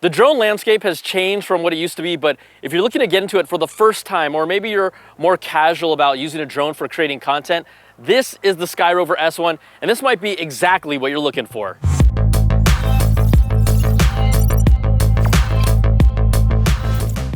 The drone landscape has changed from what it used to be, but if you're looking to get into it for the first time, or maybe you're more casual about using a drone for creating content, this is the Skyrover S1, and this might be exactly what you're looking for.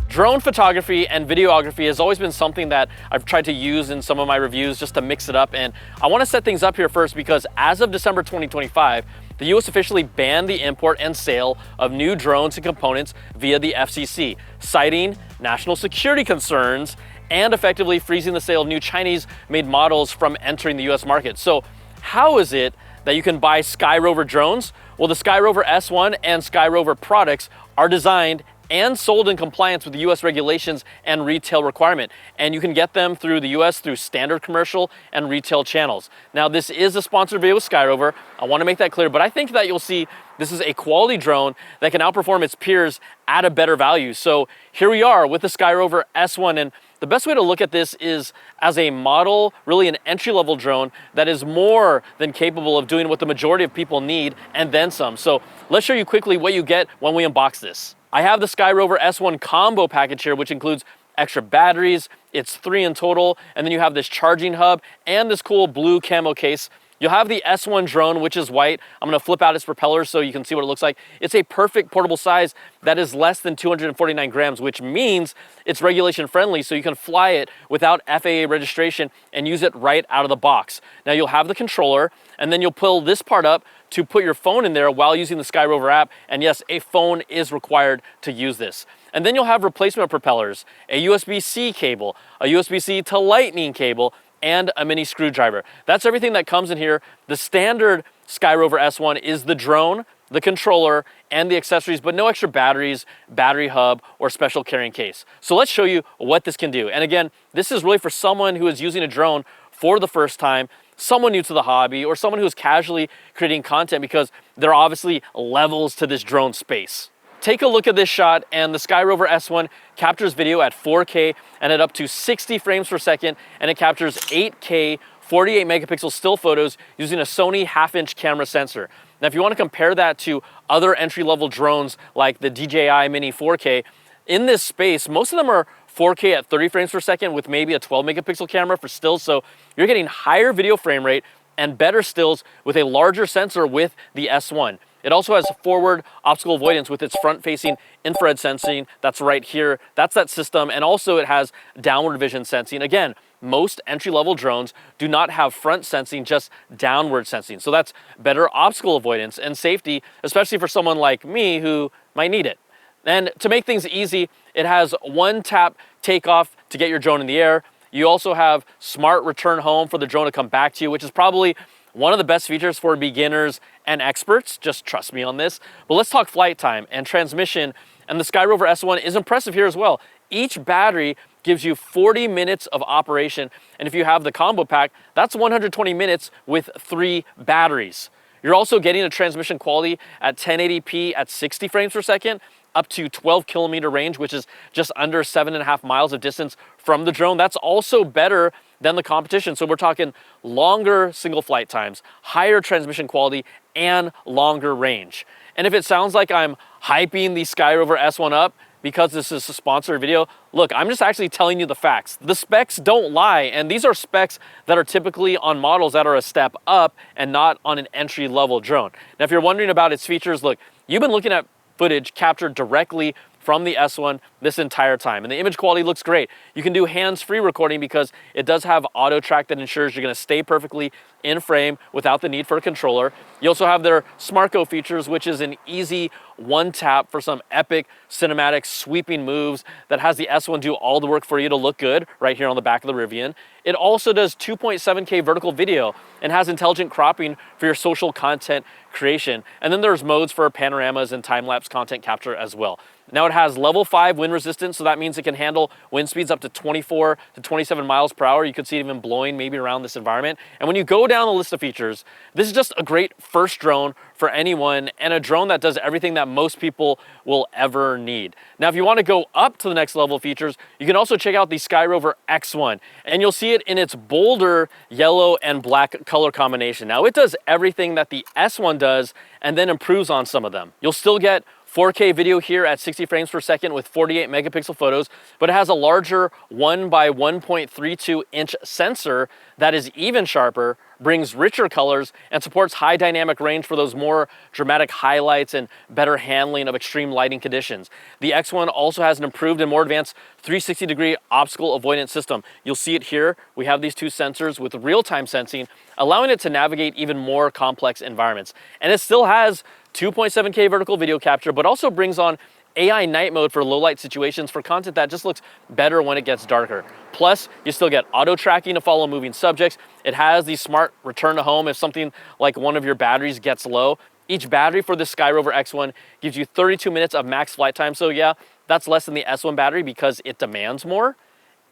Drone photography and videography has always been something that I've tried to use in some of my reviews just to mix it up, and I want to set things up here first because as of December 2025, the US officially banned the import and sale of new drones and components via the FCC, citing national security concerns and effectively freezing the sale of new Chinese-made models from entering the US market. So how is it that you can buy Skyrover drones? Well, the Skyrover S1 and Skyrover products are designed and sold in compliance with the US regulations and retail requirement. And you can get them through the US through standard commercial and retail channels. Now, this is a sponsored video with Skyrover. I want to make that clear, but I think that you'll see this is a quality drone that can outperform its peers at a better value. So here we are with the Skyrover S1, and the best way to look at this is as a model, really an entry-level drone that is more than capable of doing what the majority of people need and then some. So let's show you quickly what you get when we unbox this. I have the Skyrover S1 combo package here, which includes extra batteries. It's 3 in total. And then you have this charging hub and this cool blue camo case. You'll have the S1 drone, which is white. I'm gonna flip out its propellers so you can see what it looks like. It's a perfect portable size that is less than 249 grams, which means it's regulation friendly, so you can fly it without FAA registration and use it right out of the box. Now you'll have the controller, and then you'll pull this part up to put your phone in there while using the Skyrover app. And yes, a phone is required to use this. And then you'll have replacement propellers, a USB-C cable, a USB-C to Lightning cable, and a mini screwdriver. That's everything that comes in here. The standard Skyrover S1 is the drone, the controller, and the accessories, but no extra batteries, battery hub, or special carrying case. So let's show you what this can do. And again, this is really for someone who is using a drone for the first time, someone new to the hobby, or someone who's casually creating content, because there are obviously levels to this drone space. Take a look at this shot, and the Skyrover S1 captures video at 4K and at up to 60 frames per second, and it captures 8K 48 megapixel still photos using a Sony half-inch camera sensor. Now, if you want to compare that to other entry-level drones like the DJI Mini 4K, in this space, most of them are 4K at 30 frames per second with maybe a 12 megapixel camera for stills, so you're getting higher video frame rate and better stills with a larger sensor with the S1. It also has forward obstacle avoidance with its front-facing infrared sensing. That's right here. That's that system. And also it has downward vision sensing. Again, most entry-level drones do not have front sensing, just downward sensing. So that's better obstacle avoidance and safety, especially for someone like me who might need it. And to make things easy, it has one-tap takeoff to get your drone in the air. You also have smart return home for the drone to come back to you, which is probably one of the best features for beginners and experts. Just trust me on this. But let's talk flight time and transmission. And the Skyrover S1 is impressive here as well. Each battery gives you 40 minutes of operation. And if you have the combo pack, that's 120 minutes with 3 batteries. You're also getting a transmission quality at 1080p at 60 frames per second, up to 12-kilometer range, which is just under 7.5 miles of distance from the drone. That's also better than the competition. So we're talking longer single flight times, higher transmission quality, and longer range. And if it sounds like I'm hyping the Skyrover S1 up because this is a sponsored video, look, I'm just actually telling you the facts. The specs don't lie, and these are specs that are typically on models that are a step up and not on an entry-level drone. Now, if you're wondering about its features, look, you've been looking at footage captured directly from the S1 this entire time, and the image quality looks great. You can do hands-free recording because it does have ActiveTrack that ensures you're going to stay perfectly in frame without the need for a controller. You also have their Smart Go features, which is an easy one tap for some epic cinematic sweeping moves that has the S1 do all the work for you to look good right here on the back of the Rivian. It also does 2.7K vertical video and has intelligent cropping for your social content creation. And then there's modes for panoramas and time-lapse content capture as well. Now it has level 5 wind resistance, so that means it can handle wind speeds up to 24 to 27 miles per hour. You could see it even blowing maybe around this environment. And when you go down the list of features, this is just a great first drone for anyone, and a drone that does everything that most people will ever need. Now, if you want to go up to the next level of features, you can also check out the Skyrover X1, and you'll see it in its bolder yellow and black color combination. Now, it does everything that the S1 does and then improves on some of them. You'll still get 4K video here at 60 frames per second with 48 megapixel photos, but it has a larger 1 by 1.32 inch sensor that is even sharper, brings richer colors, and supports high dynamic range for those more dramatic highlights and better handling of extreme lighting conditions. The X1 also has an improved and more advanced 360-degree obstacle avoidance system. You'll see it here. We have these two sensors with real-time sensing, allowing it to navigate even more complex environments. And it still has 2.7K vertical video capture, but also brings on AI night mode for low light situations for content that just looks better when it gets darker. Plus, you still get auto tracking to follow moving subjects. It has the smart return to home if something like one of your batteries gets low. Each battery for the Skyrover X1 gives you 32 minutes of max flight time. So yeah, that's less than the S1 battery because it demands more.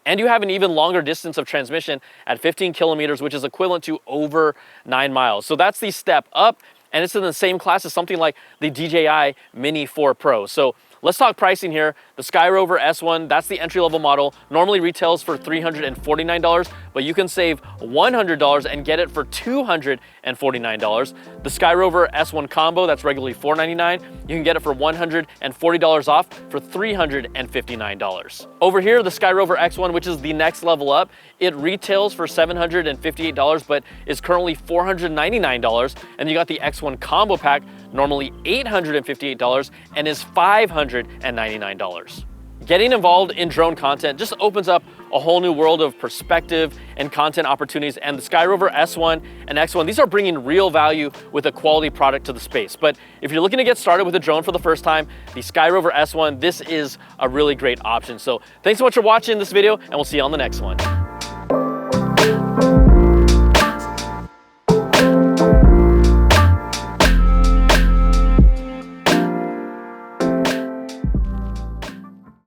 And you have an even longer distance of transmission at 15 kilometers, which is equivalent to over 9 miles. So that's the step up. And it's in the same class as something like the DJI Mini 4 Pro. So let's talk pricing here. The Skyrover S1, that's the entry-level model, normally retails for $349, but you can save $100 and get it for $249. The Skyrover S1 combo, that's regularly $499, you can get it for $140 off for $359. Over here, the Skyrover X1, which is the next level up, it retails for $758, but is currently $499, and you got the X1 combo pack, normally $858, and is $599. Getting involved in drone content just opens up a whole new world of perspective and content opportunities, and the Skyrover S1 and X1, these are bringing real value with a quality product to the space. But if you're looking to get started with a drone for the first time, the Skyrover S1, this is a really great option. So thanks so much for watching this video, and we'll see you on the next one.